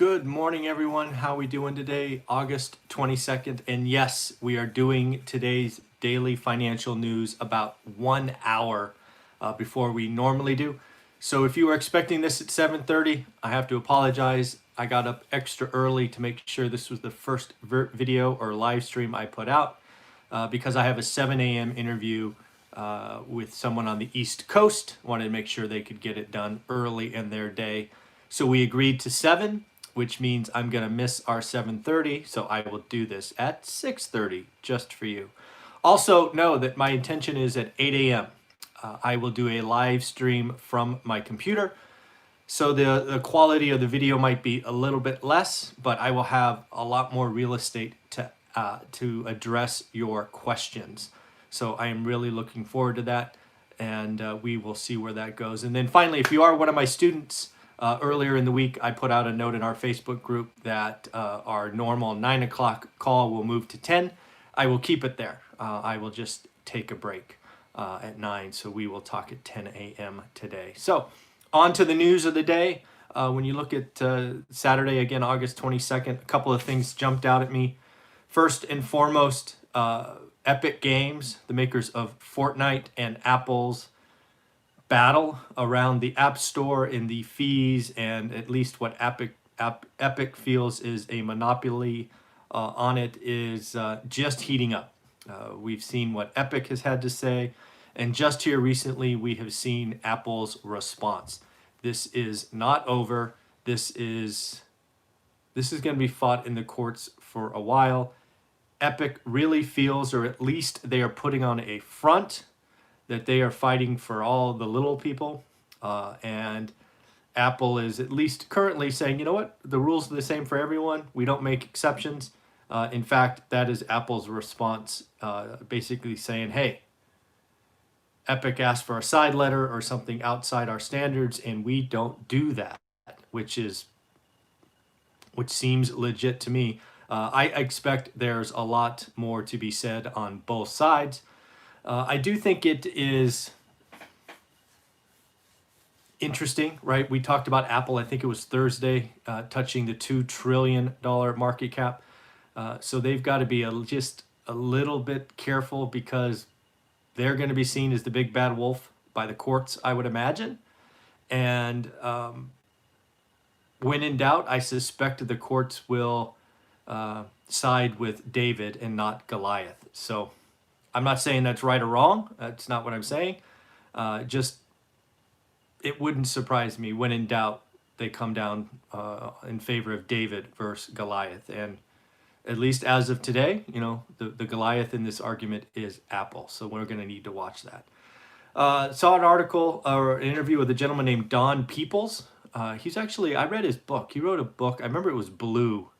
Good morning, everyone. How are we doing today? August 22nd. And yes, we are doing today's daily financial news about 1 hour before we normally do. So if you were expecting this at 7:30, I have to apologize. I got up extra early to make sure this was the first video or live stream I put out because I have a 7 a.m. interview with someone on the East Coast. Wanted to make sure they could get it done early in their day. So we agreed to 7, which means I'm going to miss our 7:30, so I will do this at 6:30 just for you. Also, know that my intention is at 8 a.m. I will do a live stream from my computer, so the quality of the video might be a little bit less, but I will have a lot more real estate to address your questions. So I am really looking forward to that, and we will see where that goes. And then finally, if you are one of my students, earlier in the week, I put out a note in our Facebook group that our normal 9 o'clock call will move to 10. I will keep it there. I will just take a break at 9, so we will talk at 10 a.m. today. So on to the news of the day. When you look at Saturday, again, August 22nd, a couple of things jumped out at me. First and foremost, Epic Games, the makers of Fortnite, and Apple's battle around the App Store and the fees, and at least what Epic feels is a monopoly on it is just heating up. We've seen what Epic has had to say, and just here recently we have seen Apple's response. This is not over. This is going to be fought in the courts for a while. Epic really feels, or at least they are putting on a front, that they are fighting for all the little people, and Apple is at least currently saying, you know what, the rules are the same for everyone. We don't make exceptions. In fact, that is Apple's response, basically saying, hey, Epic asked for a side letter or something outside our standards, and we don't do that, which seems legit to me. I expect there's a lot more to be said on both sides. I do think it is interesting, right? We talked about Apple, I think it was Thursday, touching the $2 trillion market cap. So they've got to be just a little bit careful because they're going to be seen as the big bad wolf by the courts, I would imagine. And when in doubt, I suspect the courts will side with David and not Goliath. So I'm not saying that's right or wrong. That's not what I'm saying. Just, it wouldn't surprise me when in doubt they come down in favor of David versus Goliath. And at least as of today, you know, the Goliath in this argument is Apple. So we're going to need to watch that. Saw an article or an interview with a gentleman named Don Peebles. He's actually, I read his book. He wrote a book. I remember it was blue.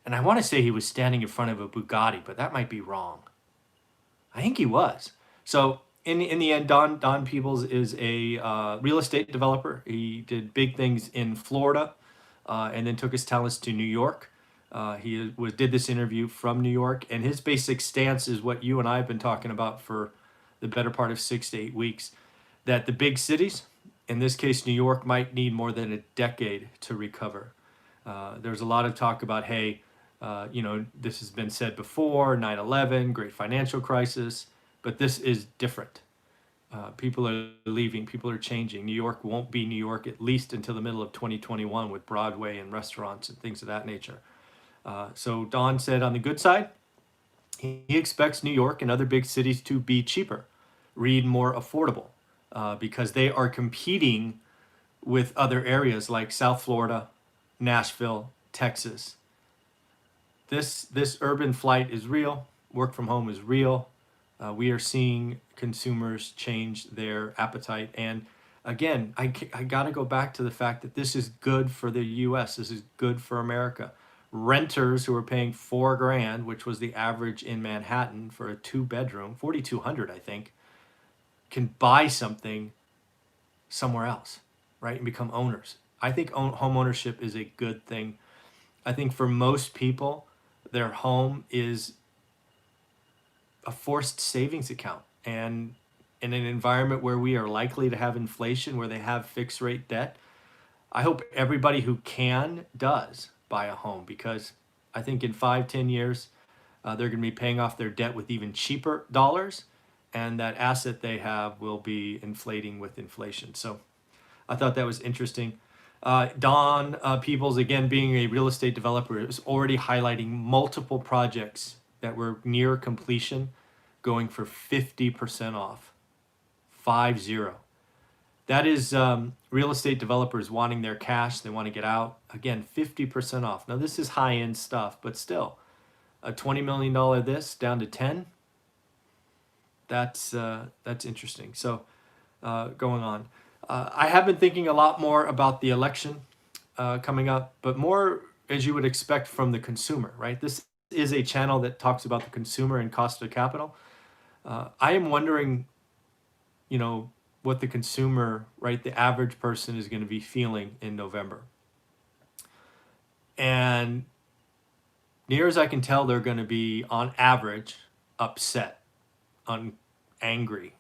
And I want to say he was standing in front of a Bugatti, but that might be wrong. I think he was. So in the end, Don Peebles is a real estate developer. He did big things in Florida, and then took his talents to New York. He did this interview from New York, and his basic stance is what you and I have been talking about for the better part of 6 to 8 weeks, that the big cities, in this case New York, might need more than a decade to recover. There's a lot of talk about, hey, you know, this has been said before, 9/11, great financial crisis, but this is different. People are leaving, people are changing. New York won't be New York at least until the middle of 2021 with Broadway and restaurants and things of that nature. So Don said on the good side, he expects New York and other big cities to be cheaper, read more affordable, because they are competing with other areas like South Florida, Nashville, Texas. This urban flight is real. Work from home is real. We are seeing consumers change their appetite. And again, I got to go back to the fact that this is good for the U.S. This is good for America. Renters who are paying $4,000, which was the average in Manhattan for a 2-bedroom, $4,200, I think, can buy something somewhere else, right, and become owners. I think home ownership is a good thing. I think for most people, their home is a forced savings account. And in an environment where we are likely to have inflation, where they have fixed rate debt, I hope everybody who can does. buy a home, because I think in 5-10 years, they're going to be paying off their debt with even cheaper dollars, and that asset they have will be inflating with inflation. So I thought that was interesting. Don Peebles, again, being a real estate developer, is already highlighting multiple projects that were near completion, going for 50% off. 50. That is real estate developers wanting their cash. They want to get out. Again, 50% off. Now, this is high-end stuff, but still, a $20 million this down to 10. That's interesting. So going on. I have been thinking a lot more about the election coming up, but more as you would expect from the consumer, right? This is a channel that talks about the consumer and cost of capital. I am wondering, what the consumer, right, the average person is going to be feeling in November. And near as I can tell, they're going to be, on average, upset, angry,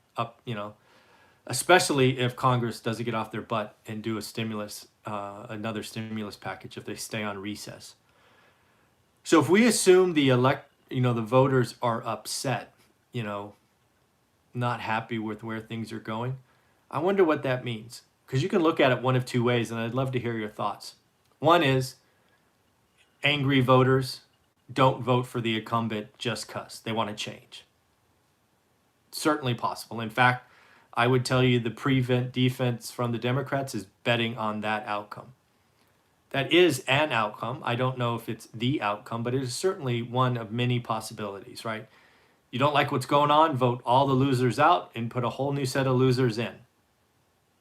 especially if Congress doesn't get off their butt and do another stimulus package if they stay on recess. So if we assume the voters are upset, not happy with where things are going, I wonder what that means. Because you can look at it one of two ways, and I'd love to hear your thoughts. One is angry voters don't vote for the incumbent just because they want to change. Certainly possible. In fact, I would tell you the prevent defense from the Democrats is betting on that outcome. That is an outcome. I don't know if it's the outcome, but it is certainly one of many possibilities, right? You don't like what's going on, vote all the losers out and put a whole new set of losers in.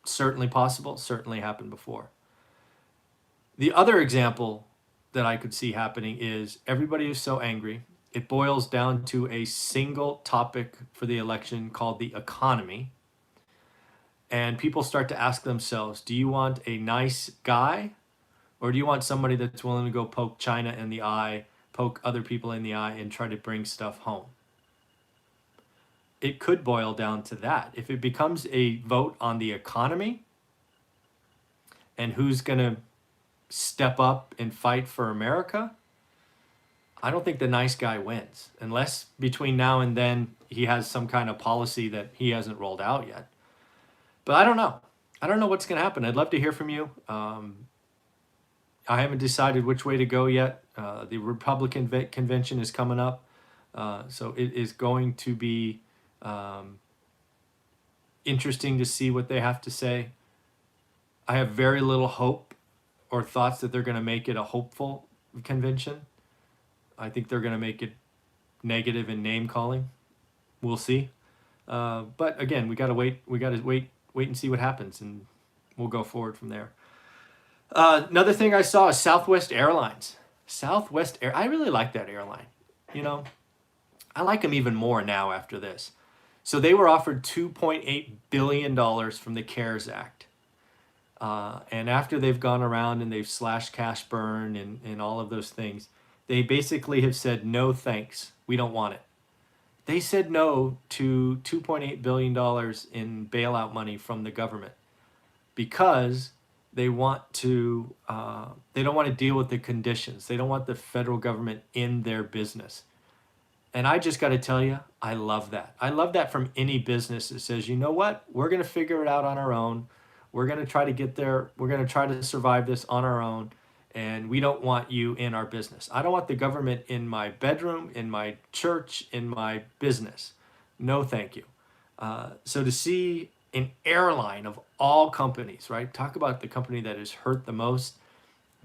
Certainly possible, certainly happened before. The other example that I could see happening is everybody is so angry, it boils down to a single topic for the election called the economy. And people start to ask themselves, do you want a nice guy, or do you want somebody that's willing to go poke China in the eye, poke other people in the eye, and try to bring stuff home? It could boil down to that. If it becomes a vote on the economy and who's going to step up and fight for America, I don't think the nice guy wins, unless between now and then he has some kind of policy that he hasn't rolled out yet. But I don't know. I don't know what's going to happen. I'd love to hear from you. I haven't decided which way to go yet. The Republican convention is coming up. So it is going to be interesting to see what they have to say. I have very little hope or thoughts that they're going to make it a hopeful convention. I think they're going to make it negative in name calling. We'll see. But again, we got to wait. We got to wait and see what happens, and we'll go forward from there. Another thing I saw is Southwest Airlines. I really like that airline. I like them even more now after this. So they were offered $2.8 billion from the CARES Act. And after they've gone around and they've slashed cash burn and all of those things, they basically have said, no thanks, we don't want it. They said no to $2.8 billion in bailout money from the government because they don't want to deal with the conditions. They don't want the federal government in their business. And I just got to tell you, I love that. I love that from any business that says, you know what, we're going to figure it out on our own. We're going to try to get there. We're going to try to survive this on our own. And we don't want you in our business. I don't want the government in my bedroom, in my church, in my business. No, thank you. So to see an airline of all companies, right? Talk about the company that is hurt the most.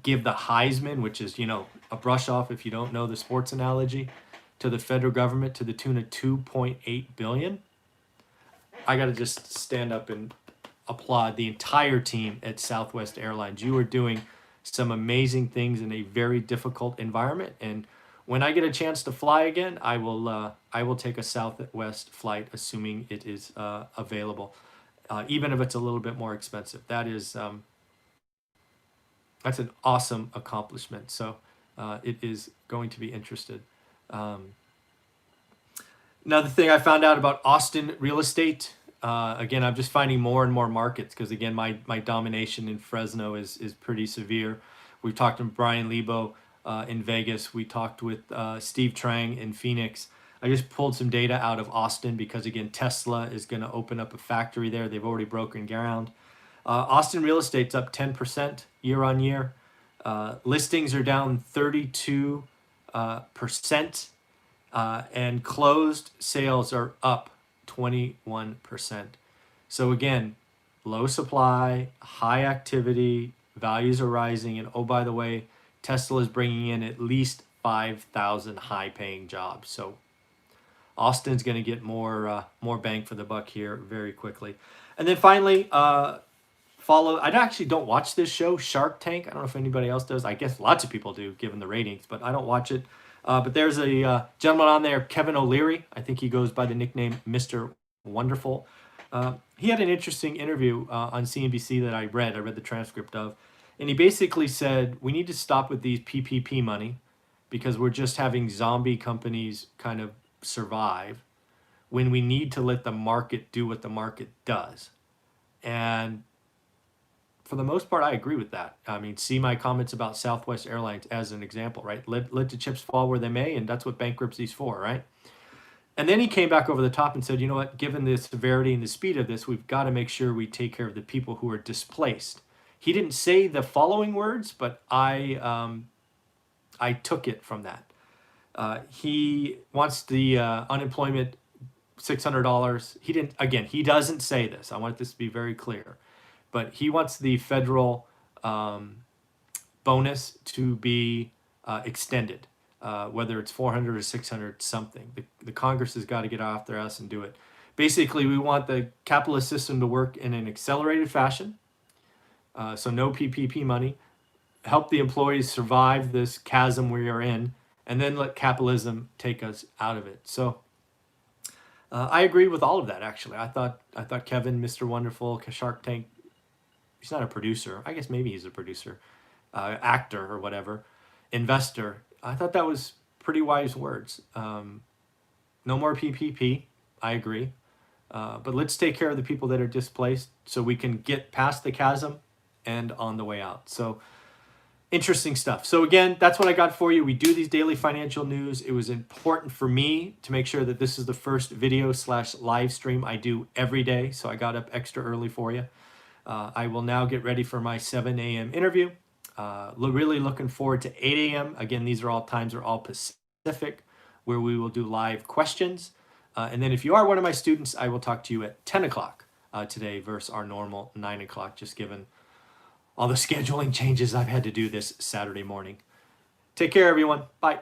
Give the Heisman, which is, a brush off if you don't know the sports analogy, to the federal government to the tune of $2.8 billion. I got to just stand up and applaud the entire team at Southwest Airlines. You are doing some amazing things in a very difficult environment. And when I get a chance to fly again, I will take a Southwest flight, assuming it is available, even if it's a little bit more expensive. That's an awesome accomplishment. So it is going to be interesting. Another thing I found out about Austin real estate. Again, I'm just finding more and more markets because, again, my domination in Fresno is pretty severe. We talked to Brian Lebo in Vegas. We talked with Steve Trang in Phoenix. I just pulled some data out of Austin because, again, Tesla is going to open up a factory there. They've already broken ground. Austin real estate's up 10% year on year. Listings are down 32%, and closed sales are up 21%. So again, low supply, high activity, values are rising, and oh, by the way, Tesla is bringing in at least 5,000 high-paying jobs. So Austin's going to get more bang for the buck here very quickly. And then finally, follow. I actually don't watch this show, Shark Tank. I don't know if anybody else does. I guess lots of people do, given the ratings, but I don't watch it. But there's a gentleman on there, Kevin O'Leary. I think he goes by the nickname Mr. Wonderful. He had an interesting interview on CNBC that I read. I read the transcript of. And he basically said, we need to stop with these PPP money because we're just having zombie companies kind of survive when we need to let the market do what the market does. And for the most part, I agree with that. I mean, see my comments about Southwest Airlines as an example, right? Let the chips fall where they may, and that's what bankruptcy's for, right? And then he came back over the top and said, you know what, given the severity and the speed of this, we've got to make sure we take care of the people who are displaced. He didn't say the following words, but I took it from that. He wants the unemployment $600. He didn't. Again, he doesn't say this. I want this to be very clear, but he wants the federal bonus to be extended, whether it's 400 or 600 something. The Congress has got to get off their ass and do it. Basically, we want the capitalist system to work in an accelerated fashion. So no PPP money. Help the employees survive this chasm we are in, and then let capitalism take us out of it. So I agree with all of that. Actually, I thought Kevin, Mr. Wonderful, Shark Tank. He's not a producer. I guess maybe he's a producer, actor or whatever, investor. I thought that was pretty wise words. No more PPP. I agree. But let's take care of the people that are displaced so we can get past the chasm and on the way out. So interesting stuff. So again, that's what I got for you. We do these daily financial news. It was important for me to make sure that this is the first video / live stream I do every day. So I got up extra early for you. I will now get ready for my 7 a.m. interview. Really looking forward to 8 a.m. Again, these are all times are all Pacific, where we will do live questions. And then if you are one of my students, I will talk to you at 10 o'clock today versus our normal 9 o'clock, just given all the scheduling changes I've had to do this Saturday morning. Take care, everyone. Bye.